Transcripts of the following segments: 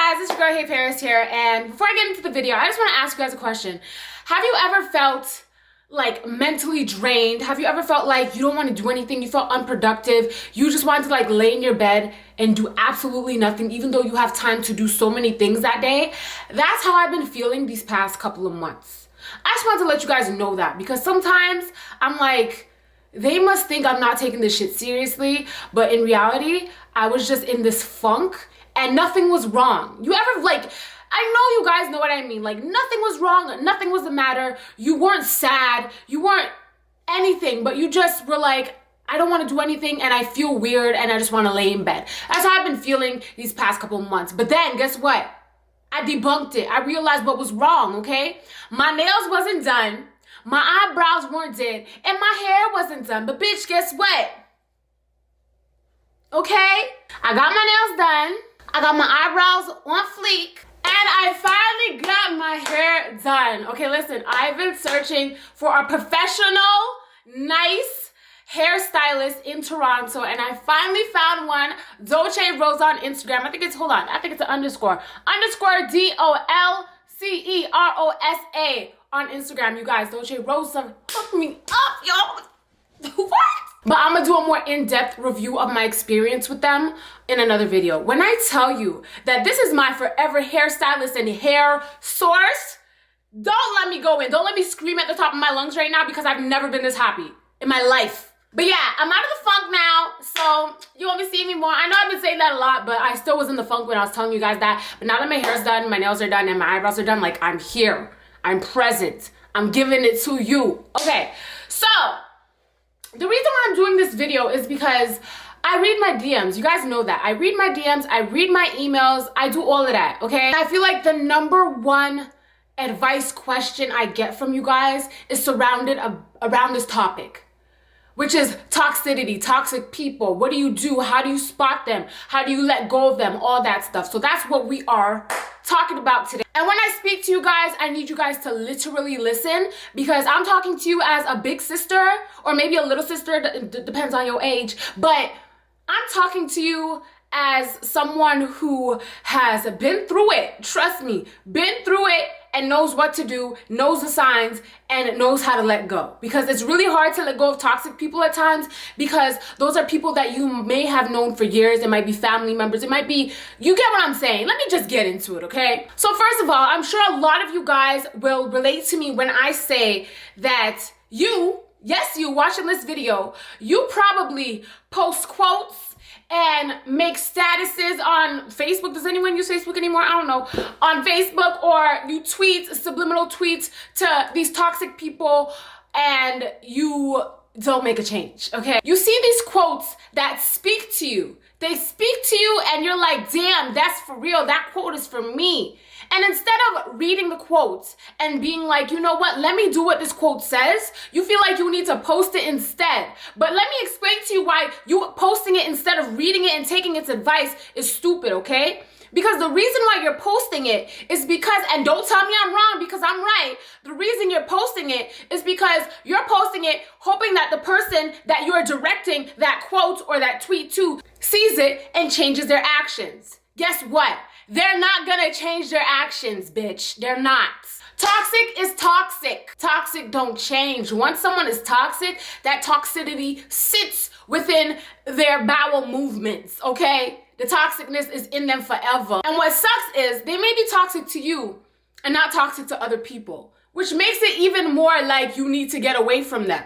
guys, it's your girl HeyParis here, and before I get into the video, I just want to ask you guys a question. Have you ever felt like mentally drained? Have you ever felt like you don't want to do anything, you felt unproductive, you just wanted to like lay in your bed and do absolutely nothing even though you have time to do so many things that day? That's how I've been feeling these past couple of months. I just wanted to let you guys know that because sometimes I'm like, they must think I'm not taking this shit seriously, but in reality, I was just in this funk and nothing was wrong. You ever like, I know you guys know what I mean. Like nothing was wrong, nothing was the matter. You weren't sad, you weren't anything, but you just were like, I don't want to do anything and I feel weird and I just want to lay in bed. That's how I've been feeling these past couple months. But then guess what? I debunked it. I realized what was wrong, okay? My nails wasn't done, my eyebrows weren't did, and my hair wasn't done. But bitch, guess what? Okay? I got my nails done. I got my eyebrows on fleek, and I finally got my hair done. Okay, listen, I've been searching for a professional, nice hairstylist in Toronto, and I finally found one, Dolce Rosa on Instagram. I think it's, hold on, I think it's an underscore DOLCEROSA on Instagram, you guys. Dolce Rosa, hook me up, y'all. What? But I'm gonna do a more in-depth review of my experience with them in another video. When I tell you that this is my forever hairstylist and hair source, don't let me go in. Don't let me scream at the top of my lungs right now because I've never been this happy in my life. But yeah, I'm out of the funk now, so you won't be seeing me more. I know I've been saying that a lot, but I still was in the funk when I was telling you guys that. But now that my hair's done, my nails are done, and my eyebrows are done, like I'm here. I'm present. I'm giving it to you. Okay, so the reason why I'm doing this video is because I read my DMs. You guys know that. I read my DMs, I read my emails, I do all of that, okay? I feel like the number one advice question I get from you guys is surrounded around this topic, which is toxicity, toxic people. What do you do? How do you spot them? How do you let go of them? All that stuff. So that's what we are talking about today. And when I speak to you guys, I need you guys to literally listen because I'm talking to you as a big sister or maybe a little sister, depends on your age, but I'm talking to you as someone who has been through it. Trust me, been through it and knows what to do, knows the signs, and knows how to let go. Because it's really hard to let go of toxic people at times because those are people that you may have known for years. It might be family members. It might be, you get what I'm saying. Let me just get into it, okay? So first of all, I'm sure a lot of you guys will relate to me when I say that you, yes, you watching this video, you probably post quotes and make statuses on Facebook. Does anyone use Facebook anymore? I don't know. On Facebook, or you tweet, subliminal tweets to these toxic people and you don't make a change, okay? You see these quotes that speak to you. They speak to you and you're like, damn, that's for real. That quote is for me. And instead of reading the quotes and being like, you know what, let me do what this quote says, you feel like you need to post it instead. But let me explain to you why you posting it instead of reading it and taking its advice is stupid, okay? Because the reason why you're posting it is because, and don't tell me I'm wrong because I'm right, the reason you're posting it is because you're posting it hoping that the person that you're directing that quote or that tweet to sees it and changes their actions. Guess what? They're not gonna change their actions, bitch. They're not. Toxic is toxic. Toxic don't change. Once someone is toxic, that toxicity sits within their bowel movements, okay? The toxicness is in them forever. And what sucks is they may be toxic to you and not toxic to other people, which makes it even more like you need to get away from them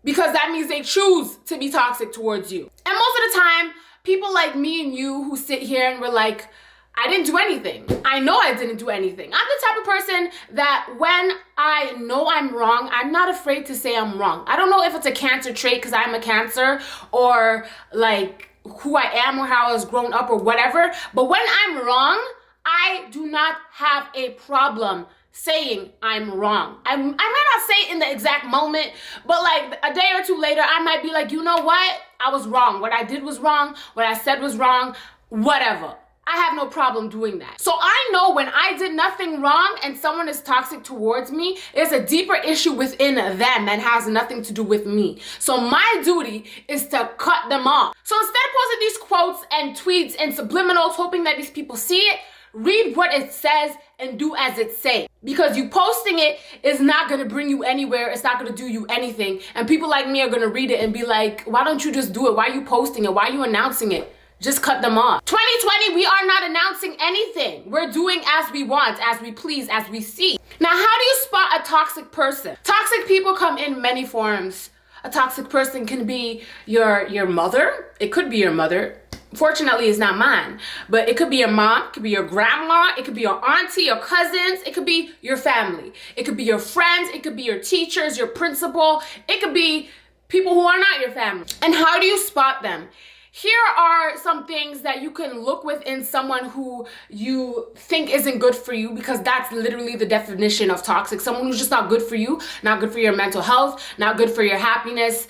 because that means they choose to be toxic towards you. And most of the time, people like me and you who sit here and we're like, I didn't do anything. I know I didn't do anything. I'm the type of person that when I know I'm wrong, I'm not afraid to say I'm wrong. I don't know if it's a Cancer trait because I'm a Cancer or like who I am or how I was grown up or whatever. But when I'm wrong, I do not have a problem saying I'm wrong. I might not say it in the exact moment, but like a day or two later, I might be like, you know what? I was wrong. What I did was wrong. What I said was wrong. Whatever. I have no problem doing that. So I know when I did nothing wrong and someone is toxic towards me, there's a deeper issue within them that has nothing to do with me. So my duty is to cut them off. So instead of posting these quotes and tweets and subliminals hoping that these people see it, read what it says and do as it say. Because you posting it is not gonna bring you anywhere. It's not gonna do you anything. And people like me are gonna read it and be like, why don't you just do it? Why are you posting it? Why are you announcing it? Just cut them off. 2020, we are not announcing anything. We're doing as we want, as we please, as we see. Now, how do you spot a toxic person? Toxic people come in many forms. A toxic person can be your mother. It could be your mother. Fortunately, it's not mine. But it could be your mom. It could be your grandma. It could be your auntie, your cousins. It could be your family. It could be your friends. It could be your teachers, your principal. It could be people who are not your family. And how do you spot them? Here are some things that you can look within someone who you think isn't good for you, because that's literally the definition of toxic. Someone who's just not good for you, not good for your mental health, not good for your happiness.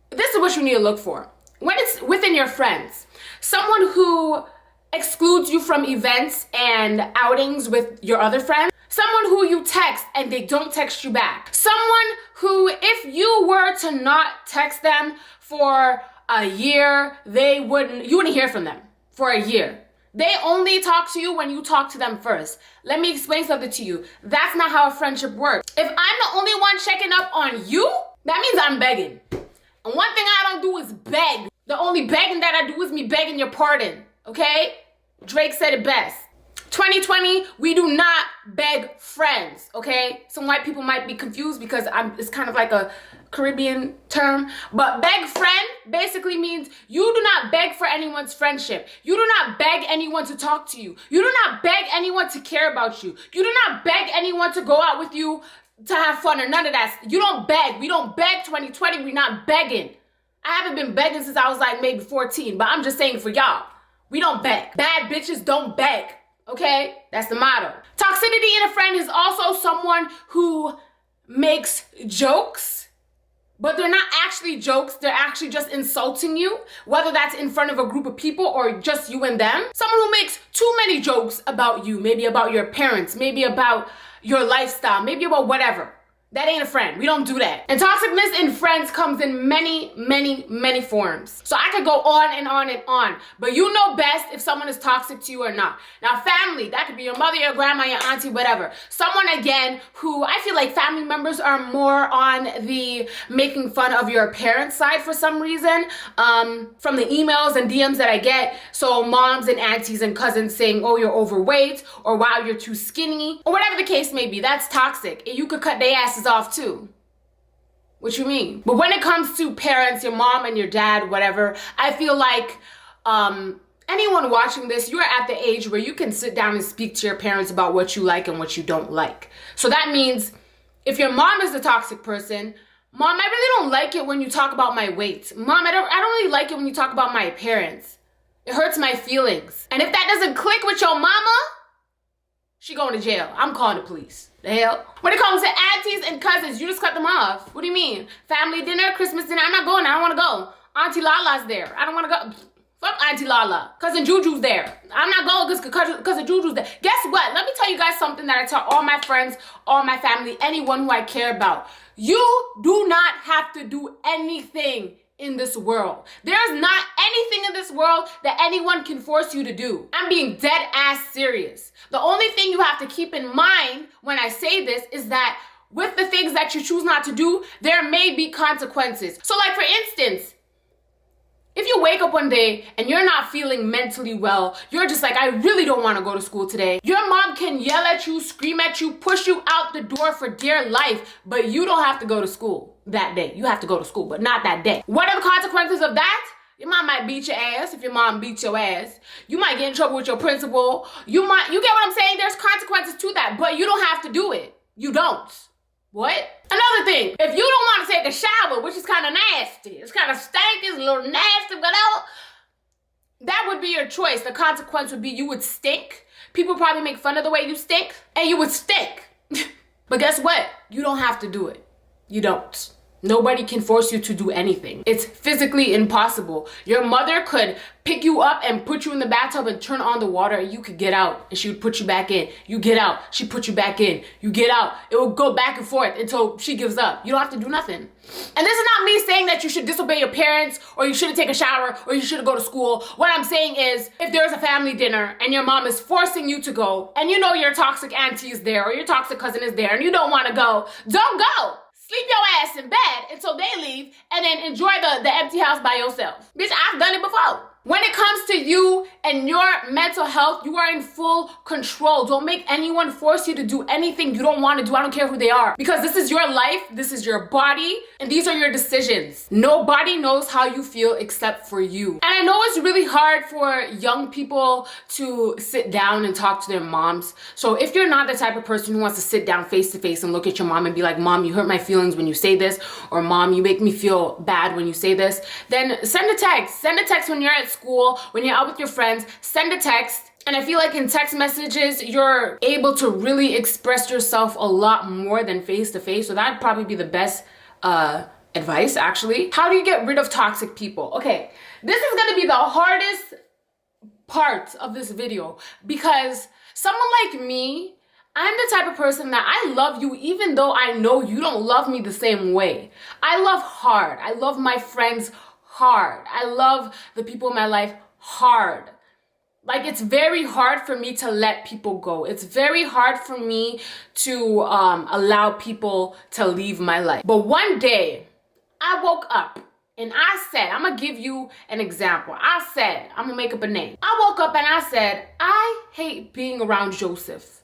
This is what you need to look for. When it's within your friends, someone who excludes you from events and outings with your other friends, someone who you text and they don't text you back, someone who, if you were to not text them for a year, you wouldn't hear from them for a year. They only talk to you when you talk to them first. Let me explain something to you. That's not how a friendship works. If I'm the only one checking up on you, that means I'm begging. And one thing I don't do is beg. The only begging that I do is me begging your pardon, okay? Drake said it best. 2020, we do not beg friends, okay? Some white people might be confused because it's kind of like a Caribbean term, but beg friend basically means you do not beg for anyone's friendship. You do not beg anyone to talk to you. You do not beg anyone to care about you. You do not beg anyone to go out with you to have fun or none of that. You don't beg. We don't beg 2020. We're not begging. I haven't been begging since I was like maybe 14, but I'm just saying for y'all, we don't beg. Bad bitches don't beg. Okay, that's the motto. Toxicity in a friend is also someone who makes jokes, but they're not actually jokes. They're actually just insulting you, whether that's in front of a group of people or just you and them. Someone who makes too many jokes about you, maybe about your parents, maybe about your lifestyle, maybe about whatever. That ain't a friend. We don't do that. And toxicness in friends comes in many, many, many forms. So I could go on and on and on, but you know best if someone is toxic to you or not. Now, family, that could be your mother, your grandma, your auntie, whatever. Someone, again, who I feel like family members are more on the making fun of your parents' side for some reason, from the emails and DMs that I get. So moms and aunties and cousins saying, oh, you're overweight, or wow, you're too skinny, or whatever the case may be. That's toxic. And you could cut their asses off too. What you mean? But when it comes to parents, your mom and your dad, whatever, I feel like anyone watching this, you're at the age where you can sit down and speak to your parents about what you like and what you don't like. So that means if your mom is a toxic person, Mom, I really don't like it when you talk about my weight. Mom, I don't really like it when you talk about my appearance. It hurts my feelings. And if that doesn't click with your mama, she going to jail. I'm calling the police. The hell? When it comes to aunties and cousins, you just cut them off. What do you mean? Family dinner, Christmas dinner, I'm not going. I don't want to go. Auntie Lala's there. I don't want to go. Fuck Auntie Lala. Cousin Juju's there. I'm not going because Cousin Juju's there. Guess what? Let me tell you guys something that I tell all my friends, all my family, anyone who I care about. You do not have to do anything in this world. There's not anything in this world that anyone can force you to do. I'm being dead ass serious. The only thing you have to keep in mind when I say this is that with the things that you choose not to do, there may be consequences. So like for instance, if you wake up one day and you're not feeling mentally well, you're just like, I really don't want to go to school today. Your mom can yell at you, scream at you, push you out the door for dear life, but you don't have to go to school that day. You have to go to school, but not that day. What are the consequences of that? Your mom might beat your ass if your mom beats your ass. You might get in trouble with your principal. You get what I'm saying? There's consequences to that, but you don't have to do it. You don't. What? Another thing, if you don't want to take a shower, which is kind of nasty, it's kind of stanky, it's a little nasty, whatever, that would be your choice. The consequence would be you would stink. People probably make fun of the way you stink, and you would stink. But guess what? You don't have to do it. You don't. Nobody can force you to do anything. It's physically impossible. Your mother could pick you up and put you in the bathtub and turn on the water, and you could get out and she would put you back in. You get out, she put you back in. You get out. It will go back and forth until she gives up. You don't have to do nothing. And this is not me saying that you should disobey your parents or you shouldn't take a shower or you shouldn't go to school. What I'm saying is, if there's a family dinner and your mom is forcing you to go and you know your toxic auntie is there or your toxic cousin is there and you don't want to go, don't go. Sleep your ass in bed until they leave and then enjoy the empty house by yourself. Bitch, I've done it before. When it comes to you and your mental health, you are in full control. Don't make anyone force you to do anything you don't want to do. I don't care who they are. Because this is your life, this is your body, and these are your decisions. Nobody knows how you feel except for you. And I know it's really hard for young people to sit down and talk to their moms. So if you're not the type of person who wants to sit down face to face and look at your mom and be like, Mom, you hurt my feelings when you say this, or Mom, you make me feel bad when you say this, then send a text. Send a text when you're at school, when you're out with your friends, send a text. And I feel like in text messages, you're able to really express yourself a lot more than face to face. So that'd probably be the best advice, actually. How do you get rid of toxic people? Okay, this is gonna be the hardest part of this video because someone like me, I'm the type of person that I love you even though I know you don't love me the same way. I love hard. I love my friends hard. I love the people in my life hard. Like, it's very hard for me to let people go. It's very hard for me to allow people to leave my life. But one day, I woke up and I said, I'm gonna give you an example. I said, I'm gonna make up a name. I woke up and I said, I hate being around Joseph.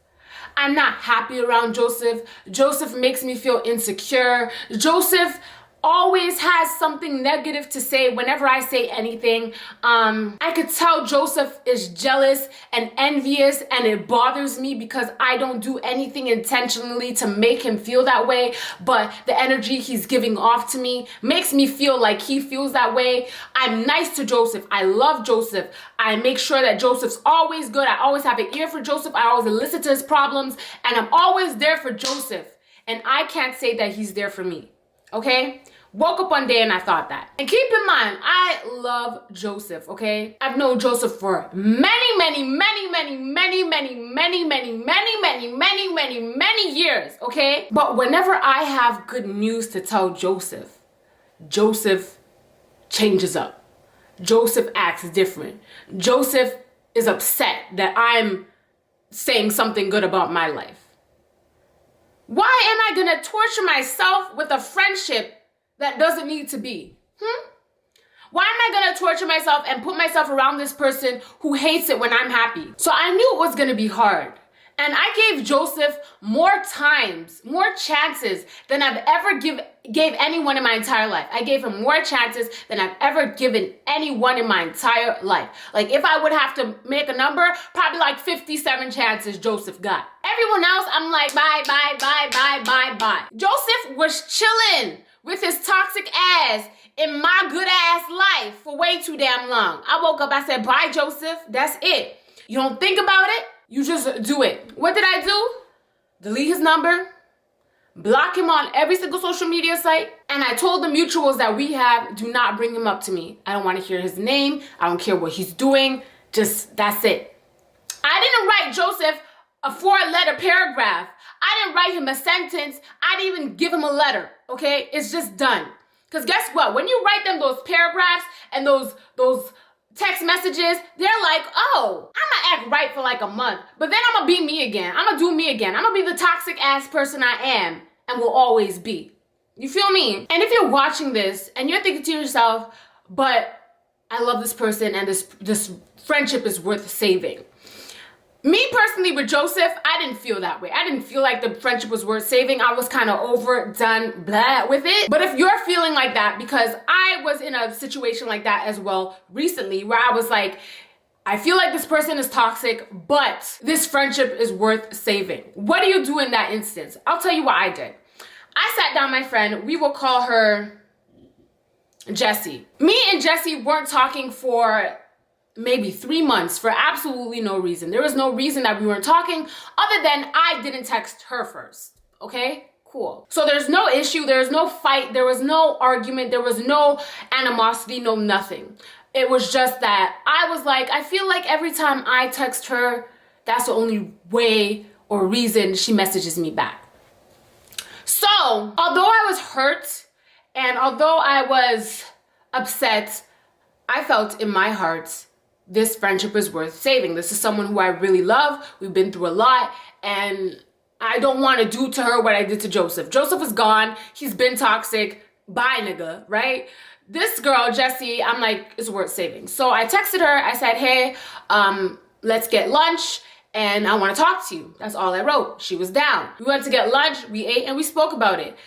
I'm not happy around Joseph. Joseph makes me feel insecure. Joseph always has something negative to say whenever I say anything. I could tell Joseph is jealous and envious, and it bothers me because I don't do anything intentionally to make him feel that way, but the energy he's giving off to me makes me feel like he feels that way. I'm nice to Joseph. I love Joseph. I make sure that Joseph's always good. I always have an ear for Joseph. I always listen to his problems, and I'm always there for Joseph. And I can't say that he's there for me. Okay? Woke up one day and I thought that. And keep in mind, I love Joseph, okay? I've known Joseph for many years, okay? But whenever I have good news to tell Joseph, Joseph changes up. Joseph acts different. Joseph is upset that I'm saying something good about my life. Why am I gonna torture myself with a friendship that doesn't need to be? Why am I gonna torture myself and put myself around this person who hates it when I'm happy? So I knew it was gonna be hard. And I gave Joseph more times, more chances than I've ever gave anyone in my entire life. I gave him more chances than I've ever given anyone in my entire life. Like, if I would have to make a number, probably like 57 chances Joseph got. Everyone else, I'm like, bye, bye, bye, bye, bye, bye. Joseph was chilling with his toxic ass in my good ass life for way too damn long. I woke up, I said, bye, Joseph, that's it. You don't think about it, you just do it. What did I do? Delete his number, block him on every single social media site, and I told the mutuals that we have, do not bring him up to me. I don't want to hear his name. I don't care what he's doing. Just, that's it. I didn't write Joseph a 4-letter paragraph. I didn't write him a sentence. I didn't even give him a letter, okay? It's just done. Because guess what? When you write them those paragraphs and those text messages, they're like, oh, I'm gonna act right for like a month, but then I'm gonna be me again. I'm gonna do me again. I'm gonna be the toxic ass person I am and will always be. You feel me? And if you're watching this and you're thinking to yourself, but I love this person and this friendship is worth saving. Me personally with Joseph, I didn't feel that way. I didn't feel like the friendship was worth saving. I was kind of over, done, blah with it. But if you're feeling like that, because I was in a situation like that as well recently, where I was like, I feel like this person is toxic, but this friendship is worth saving. What do you do in that instance? I'll tell you what I did. I sat down my friend, we will call her Jessie. Me and Jessie weren't talking for maybe 3 months for absolutely no reason. There was no reason that we weren't talking other than I didn't text her first. Okay? Cool. So there's no issue, there's no fight, there was no argument, there was no animosity, no nothing. It was just that I was like, I feel like every time I text her, that's the only way or reason she messages me back. So, although I was hurt and although I was upset, I felt in my heart this friendship is worth saving. This is someone who I really love. We've been through a lot, and I don't want to do to her what I did to Joseph. Joseph is gone. He's been toxic. Bye, nigga, right? This girl, Jessie, I'm like, it's worth saving. So I texted her. I said, hey, let's get lunch, and I want to talk to you. That's all I wrote. She was down. We went to get lunch. We ate, and we spoke about it.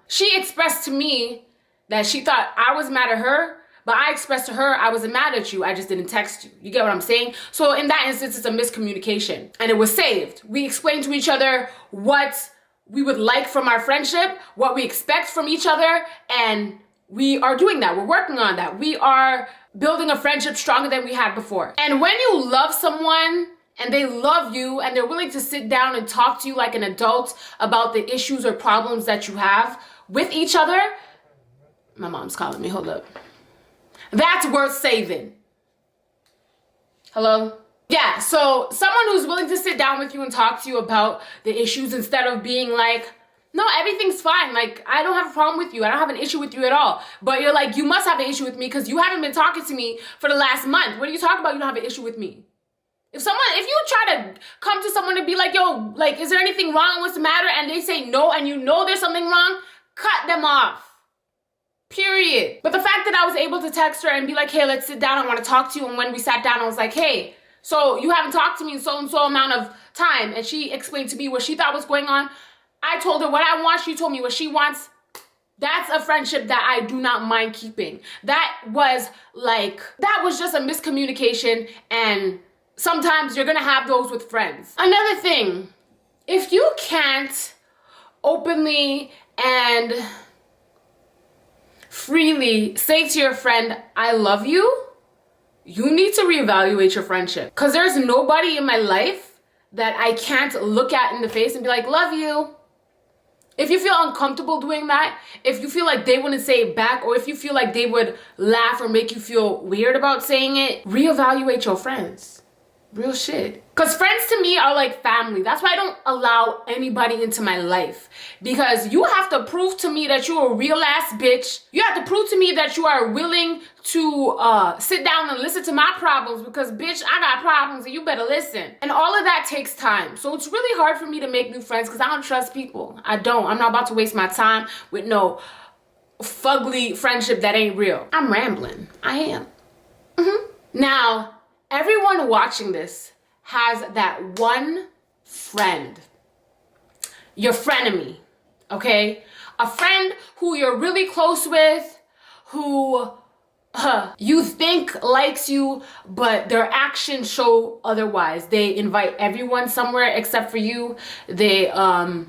She expressed to me that she thought I was mad at her, but I expressed to her I wasn't mad at you, I just didn't text you. You get what I'm saying? So in that instance, it's a miscommunication, and it was saved. We explained to each other what we would like from our friendship, what we expect from each other, and we are doing that. We're working on that. We are building a friendship stronger than we had before. And when you love someone and they love you and they're willing to sit down and talk to you like an adult about the issues or problems that you have with each other, my mom's calling me, hold up. That's worth saving. Hello? Yeah, so someone who's willing to sit down with you and talk to you about the issues instead of being like, no, everything's fine. Like, I don't have a problem with you. I don't have an issue with you at all. But you're like, you must have an issue with me because you haven't been talking to me for the last month. What are you talking about? You don't have an issue with me. If you try to come to someone and be like, yo, like, is there anything wrong? What's the matter? And they say no, and you know there's something wrong, cut them off. Period. But the fact that I was able to text her and be like, hey, let's sit down, I want to talk to you. And when we sat down, I was like, hey, so you haven't talked to me in so and so amount of time. And she explained to me what she thought was going on. I told her what I want. She told me what she wants. That's a friendship that I do not mind keeping. That was just a miscommunication. And sometimes you're going to have those with friends. Another thing, if you can't openly and freely say to your friend, I love you, you need to reevaluate your friendship. Because there's nobody in my life that I can't look at in the face and be like, love you. If you feel uncomfortable doing that, if you feel like they wouldn't say it back, or if you feel like they would laugh or make you feel weird about saying it, reevaluate your friends. Real shit. Because friends to me are like family. That's why I don't allow anybody into my life. Because you have to prove to me that you're a real ass bitch. You have to prove to me that you are willing to sit down and listen to my problems. Because bitch, I got problems and you better listen. And all of that takes time. So it's really hard for me to make new friends because I don't trust people. I don't. I'm not about to waste my time with no fugly friendship that ain't real. I'm rambling. I am. Now, everyone watching this has that one friend, your frenemy, okay? A friend who you're really close with, who you think likes you, but their actions show otherwise. They invite everyone somewhere except for you. They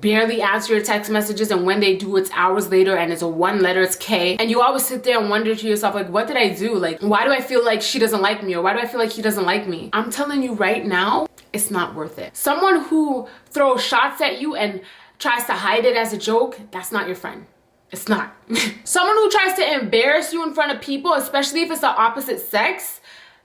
barely answer your text messages, and when they do, it's hours later and it's a one letter, it's K. And you always sit there and wonder to yourself, like, what did I do? Like, why do I feel like she doesn't like me? Or why do I feel like he doesn't like me? I'm telling you right now, it's not worth it. Someone who throws shots at you and tries to hide it as a joke, that's not your friend. It's not. Someone who tries to embarrass you in front of people, especially if it's the opposite sex,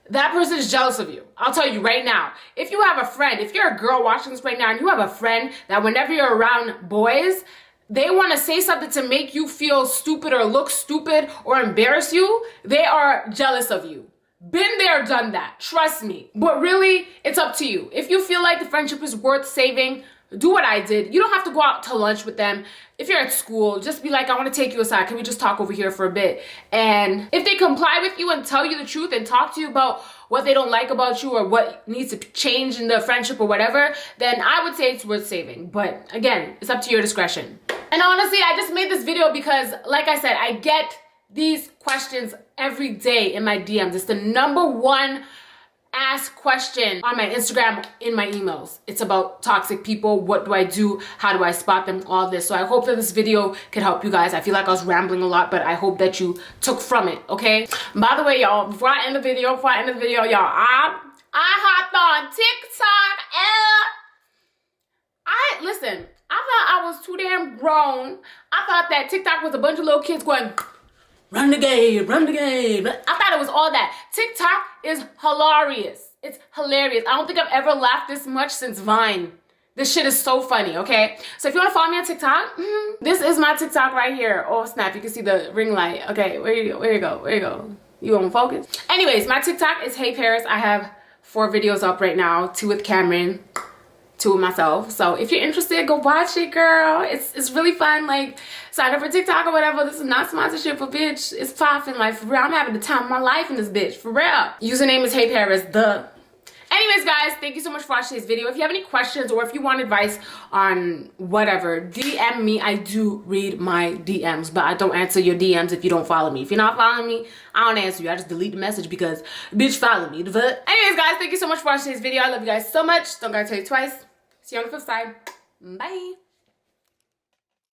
that person is jealous of you. I'll tell you right now. If you have a friend, if you're a girl watching this right now and you have a friend that whenever you're around boys, they want to say something to make you feel stupid or look stupid or embarrass you, they are jealous of you. Been there, done that. Trust me. But really, it's up to you. If you feel like the friendship is worth saving, do what I did. You don't have to go out to lunch with them. If you're at school, just be like, I want to take you aside. Can we just talk over here for a bit? And if they comply with you and tell you the truth and talk to you about what they don't like about you or what needs to change in the friendship or whatever, then I would say it's worth saving. But again, it's up to your discretion. And honestly, I just made this video because, like I said, I get these questions every day in my DMs. It's the #1 ask question on my Instagram, in my emails. It's about toxic people. What do I do? How do I spot them? All this. So I hope that this video can help you guys. I feel like I was rambling a lot, but I hope that you took from it, okay? By the way, y'all, before I end the video, y'all, I hopped on TikTok and listen, I thought I was too damn grown. I thought that TikTok was a bunch of little kids going, run the game, run the game. I thought it was all that. TikTok is hilarious. It's hilarious. I don't think I've ever laughed this much since Vine. This shit is so funny, okay? So if you want to follow me on TikTok, this is my TikTok right here. Oh, snap. You can see the ring light. Okay, where you go? You won't focus? Anyways, my TikTok is HeyParis. I have 4 videos up right now. 2 with Cameron, 2 with myself. So if you're interested, go watch it, girl. It's really fun. Like, sign up for TikTok or whatever. This is not sponsorship, but bitch, it's popping. Like, for real, I'm having the time of my life in this bitch. For real. Username is HeyParis, duh. Anyways, guys, thank you so much for watching this video. If you have any questions or if you want advice on whatever, DM me. I do read my DMs, but I don't answer your DMs if you don't follow me. If you're not following me, I don't answer you. I just delete the message because, bitch, follow me. Anyways, guys, thank you so much for watching this video. I love you guys so much. Don't gotta tell you twice. See you on the flip side. Bye.